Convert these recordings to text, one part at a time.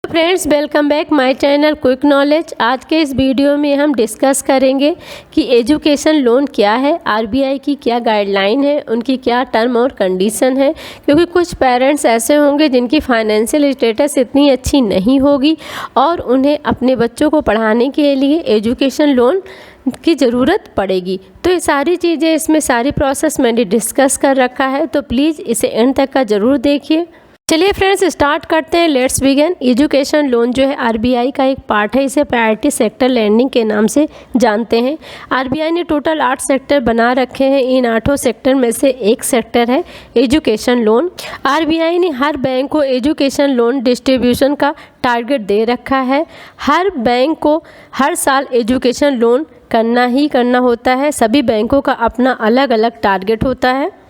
Friends, welcome back my channel quick knowledge. आज के इस वीडियो में हम डिस्कस करेंगे कि एजुकेशन लोन क्या है, आरबीआई की क्या गाइडलाइन है, उनकी क्या टर्म और कंडीशन है। क्योंकि कुछ पेरेंट्स ऐसे होंगे जिनकी फाइनेंशियल स्टेटस इतनी अच्छी नहीं होगी और उन्हें अपने बच्चों को पढ़ाने के लिए एजुकेशन लोन की ज़रूरत पड़ेगी। तो ये सारी चीज़ें, इसमें सारी प्रोसेस मैंने डिस्कस कर रखा है, तो प्लीज़ इसे एंड तक का ज़रूर देखिए। चलिए फ्रेंड्स, स्टार्ट करते हैं। Let's begin. एजुकेशन लोन जो है आरबीआई का एक पार्ट है। इसे प्रायोरिटी सेक्टर लैंडिंग के नाम से जानते हैं। आरबीआई ने टोटल 8 सेक्टर बना रखे हैं। इन 8 सेक्टर में से एक सेक्टर है एजुकेशन लोन। आरबीआई ने हर बैंक को एजुकेशन लोन डिस्ट्रीब्यूशन का टारगेट दे रखा है। हर बैंक को हर साल एजुकेशन लोन करना ही करना होता है। सभी बैंकों का अपना अलग अलग टारगेट होता है।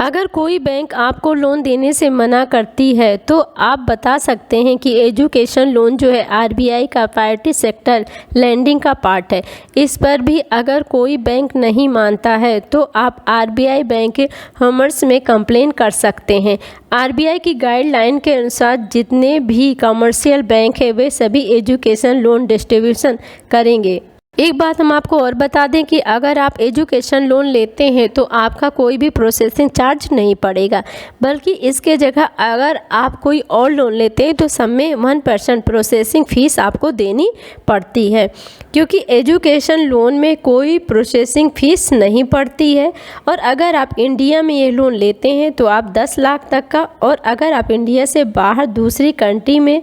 अगर कोई बैंक आपको लोन देने से मना करती है तो आप बता सकते हैं कि एजुकेशन लोन जो है आरबीआई का प्रायोरिटी सेक्टर लैंडिंग का पार्ट है। इस पर भी अगर कोई बैंक नहीं मानता है तो आप आरबीआई बैंक के कॉमर्स में कंप्लेन कर सकते हैं। आरबीआई की गाइडलाइन के अनुसार जितने भी कमर्शियल बैंक है वे सभी एजुकेशन लोन डिस्ट्रीब्यूशन करेंगे। एक बात हम आपको और बता दें कि अगर आप एजुकेशन लोन लेते हैं तो आपका कोई भी प्रोसेसिंग चार्ज नहीं पड़ेगा, बल्कि इसके जगह अगर आप कोई और लोन लेते हैं तो सब में 1% प्रोसेसिंग फ़ीस आपको देनी पड़ती है। क्योंकि एजुकेशन लोन में कोई प्रोसेसिंग फ़ीस नहीं पड़ती है। और अगर आप इंडिया में ये लोन लेते हैं तो आप 10 लाख तक का, और अगर आप इंडिया से बाहर दूसरी कंट्री में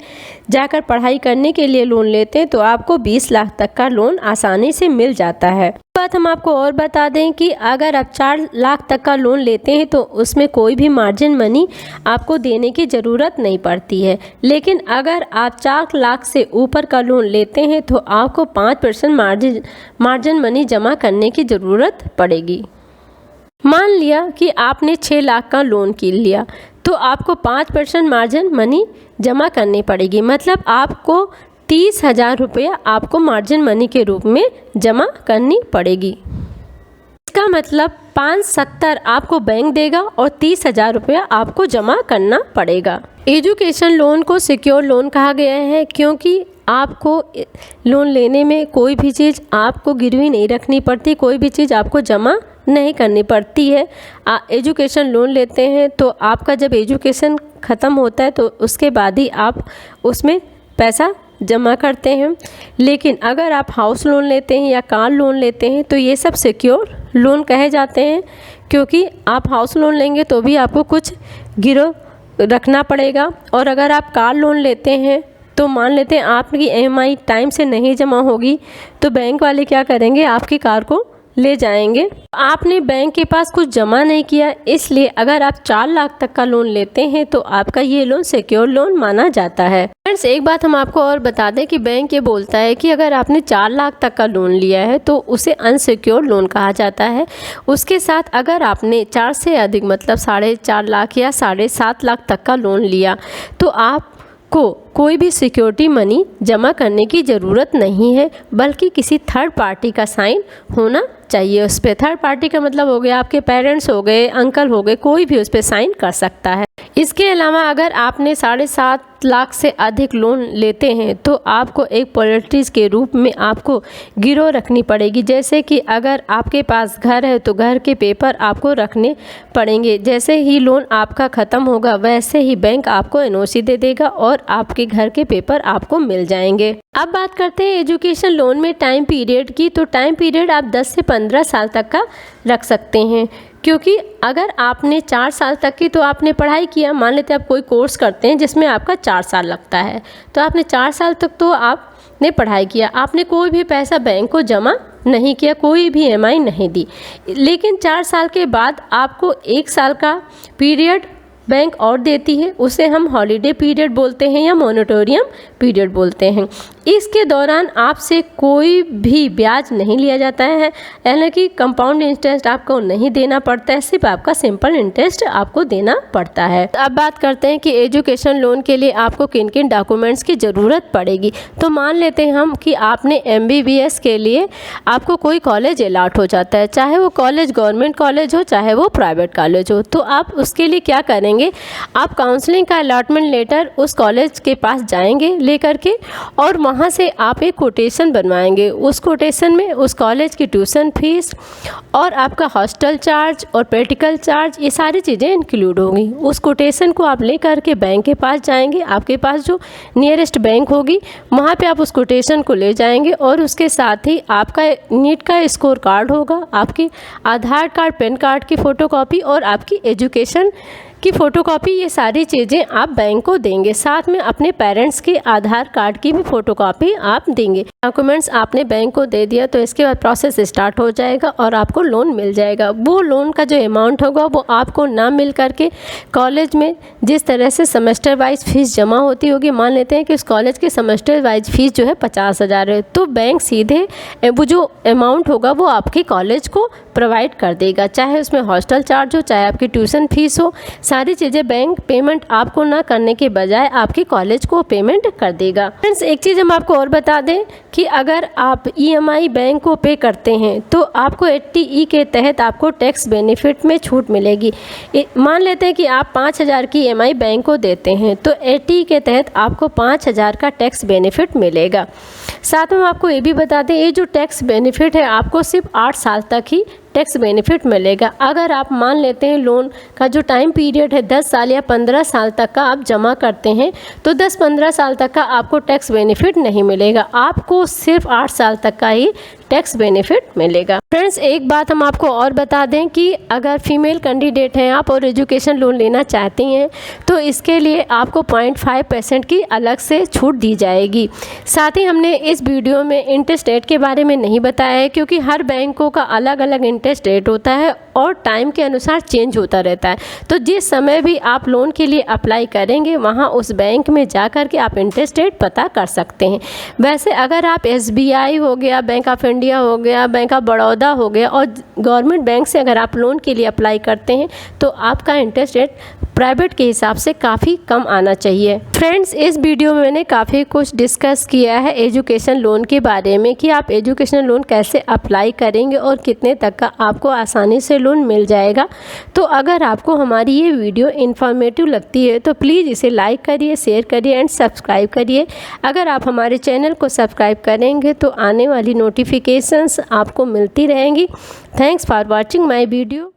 जाकर पढ़ाई करने के लिए लोन लेते हैं तो आपको 20 लाख तक का लोन आसानी से मिल जाता है। बात हम आपको और बता दें कि अगर आप 4 लाख तक का लोन लेते हैं तो उसमें कोई भी मार्जिन मनी आपको देने की ज़रूरत नहीं पड़ती है। लेकिन अगर आप 4 लाख से ऊपर का लोन लेते हैं तो आपको 5% मार्जिन मनी जमा करने की ज़रूरत पड़ेगी। मान लिया कि आपने 6 लाख का लोन की लिया तो आपको 5% मार्जिन मनी जमा करनी पड़ेगी। मतलब आपको 30,000 रुपया आपको मार्जिन मनी के रूप में जमा करनी पड़ेगी। इसका मतलब 570 आपको बैंक देगा और 30,000 रुपया आपको जमा करना पड़ेगा। एजुकेशन लोन को सिक्योर लोन कहा गया है क्योंकि आपको लोन लेने में कोई भी चीज़ आपको गिरवी नहीं रखनी पड़ती, कोई भी चीज़ आपको जमा नहीं करनी पड़ती है। एजुकेशन लोन लेते हैं तो आपका जब एजुकेशन ख़त्म होता है तो उसके बाद ही आप उसमें पैसा जमा करते हैं। लेकिन अगर आप हाउस लोन लेते हैं या कार लोन लेते हैं तो ये सब सिक्योर लोन कहे जाते हैं, क्योंकि आप हाउस लोन लेंगे तो भी आपको कुछ गिरव रखना पड़ेगा। और अगर आप कार लोन लेते हैं तो मान लेते हैं आपकी ईएमआई टाइम से नहीं जमा होगी तो बैंक वाले क्या करेंगे, आपकी कार को ले जाएंगे। आपने बैंक के पास कुछ जमा नहीं किया, इसलिए अगर आप 4 लाख तक का लोन लेते हैं तो आपका ये लोन सिक्योर लोन माना जाता है। फ्रेंड्स, एक बात हम आपको और बता दें कि बैंक ये बोलता है कि अगर आपने 4 लाख तक का लोन लिया है तो उसे अनसिक्योर लोन कहा जाता है। उसके साथ अगर आपने 4 से अधिक मतलब 4.5 लाख या 7.5 लाख तक का लोन लिया तो आपको कोई भी सिक्योरिटी मनी जमा करने की ज़रूरत नहीं है, बल्कि किसी थर्ड पार्टी का साइन होना चाहिए उस पर। थर्ड पार्टी का मतलब हो गया आपके पेरेंट्स हो गए, अंकल हो गए, कोई भी उस पर साइन कर सकता है। इसके अलावा अगर आपने 7.5 लाख से अधिक लोन लेते हैं तो आपको एक पॉलिटीज के रूप में आपको गिरव रखनी पड़ेगी। जैसे कि अगर आपके पास घर है तो घर के पेपर आपको रखने पड़ेंगे। जैसे ही लोन आपका ख़त्म होगा वैसे ही बैंक आपको एनओसी दे देगा और आपके घर के पेपर आपको मिल जाएंगे। अब बात करते हैं एजुकेशन लोन में टाइम पीरियड की। तो टाइम पीरियड आप 10 से 15 साल तक का रख सकते हैं, क्योंकि अगर आपने 4 साल तक की तो आपने पढ़ाई किया, मान लेते हैं आप कोई कोर्स करते हैं जिसमें आपका 4 साल लगता है, तो आपने 4 साल तक तो आपने पढ़ाई किया, आपने कोई भी पैसा बैंक को जमा नहीं किया, कोई भी ईएमआई नहीं दी। लेकिन 4 साल के बाद आपको 1 साल का पीरियड बैंक और देती है, उसे हम हॉलीडे पीरियड बोलते हैं या मॉनिटोरियम पीरियड बोलते हैं। इसके दौरान आपसे कोई भी ब्याज नहीं लिया जाता है, यानी कि कंपाउंड इंटरेस्ट आपको नहीं देना पड़ता है, सिर्फ आपका सिंपल इंटरेस्ट आपको देना पड़ता है। अब बात करते हैं कि एजुकेशन लोन के लिए आपको किन किन डॉक्यूमेंट्स की ज़रूरत पड़ेगी। तो मान लेते हैं हम कि आपने MBBS के लिए आपको कोई कॉलेज अलॉट हो जाता है, चाहे वो कॉलेज गवर्नमेंट कॉलेज हो चाहे वो प्राइवेट कॉलेज हो। तो आप उसके लिए क्या करेंगे, आप काउंसलिंग का अलॉटमेंट लेटर उस कॉलेज के पास जाएंगे लेकर के, और वहाँ से आप एक कोटेशन बनवाएंगे। उस कोटेशन में उस कॉलेज की ट्यूशन फीस और आपका हॉस्टल चार्ज और प्रैक्टिकल चार्ज, ये सारी चीज़ें इंक्लूड होंगी। उस कोटेशन को आप लेकर के बैंक के पास जाएंगे, आपके पास जो नियरेस्ट बैंक होगी वहाँ पे आप उस कोटेशन को ले जाएंगे, और उसके साथ ही आपका नीट का स्कोर कार्ड होगा, आपकी आधार कार्ड पैन कार्ड की फ़ोटोकॉपी और आपकी एजुकेशन की फ़ोटोकॉपी, ये सारी चीज़ें आप बैंक को देंगे। साथ में अपने पेरेंट्स के आधार कार्ड की भी फ़ोटोकॉपी आप देंगे। डॉक्यूमेंट्स आपने बैंक को दे दिया तो इसके बाद प्रोसेस स्टार्ट हो जाएगा और आपको लोन मिल जाएगा। वो लोन का जो अमाउंट होगा वो आपको ना मिल करके कॉलेज में जिस तरह से सेमेस्टर वाइज फ़ीस जमा होती होगी, मान लेते हैं कि उस कॉलेज की सेमेस्टर वाइज फ़ीस जो है 50,000 है, तो बैंक सीधे वो जो अमाउंट होगा वो आपके कॉलेज को प्रोवाइड कर देगा, चाहे उसमें हॉस्टल चार्ज हो चाहे आपकी ट्यूशन फीस हो, सारी चीज़ें बैंक पेमेंट आपको ना करने के बजाय आपके कॉलेज को पेमेंट कर देगा। फ्रेंड्स, एक चीज़ हम आपको और बता दें कि अगर आप EMI बैंक को पे करते हैं तो आपको 80E के तहत आपको टैक्स बेनिफिट में छूट मिलेगी। मान लेते हैं कि आप 5,000 की EMI बैंक को देते हैं तो 80E के तहत आपको 5,000 का टैक्स बेनिफिट मिलेगा। साथ में आपको ये भी बता दें, ये जो टैक्स बेनिफिट है आपको सिर्फ 8 साल तक ही टैक्स बेनिफिट मिलेगा। अगर आप मान लेते हैं लोन का जो टाइम पीरियड है 10 साल या 15 साल तक का आप जमा करते हैं तो 10-15 साल तक का आपको टैक्स बेनिफिट नहीं मिलेगा, आपको सिर्फ 8 साल तक का ही टैक्स बेनिफिट मिलेगा। फ्रेंड्स, एक बात हम आपको और बता दें कि अगर फीमेल कैंडिडेट हैं आप और एजुकेशन लोन लेना चाहती हैं तो इसके लिए आपको 0.5% की अलग से छूट दी जाएगी। साथ ही हमने इस वीडियो में इंटरेस्ट रेट के बारे में नहीं बताया है क्योंकि हर बैंकों का अलग अलग इंटरेस्ट रेट होता है और टाइम के अनुसार चेंज होता रहता है। तो जिस समय भी आप लोन के लिए अप्लाई करेंगे वहाँ उस बैंक में जा कर के आप इंटरेस्ट रेट पता कर सकते हैं। वैसे अगर आप SBI हो गया, बैंक ऑफ इंडिया हो गया, बैंक ऑफ बड़ौदा हो गया और गवर्नमेंट बैंक से अगर आप लोन के लिए अप्लाई करते हैं तो आपका इंटरेस्ट रेट प्राइवेट के हिसाब से काफ़ी कम आना चाहिए। फ्रेंड्स, इस वीडियो में मैंने काफ़ी कुछ डिस्कस किया है एजुकेशन लोन के बारे में कि आप एजुकेशन लोन कैसे अप्लाई करेंगे और कितने तक का आपको आसानी से लोन मिल जाएगा। तो अगर आपको हमारी ये वीडियो इन्फॉर्मेटिव लगती है तो प्लीज़ इसे लाइक करिए, शेयर करिए एंड सब्सक्राइब करिए। अगर आप हमारे चैनल को सब्सक्राइब करेंगे तो आने वाली नोटिफिकेशंस आपको मिलती रहेंगी। Thanks for watching my video.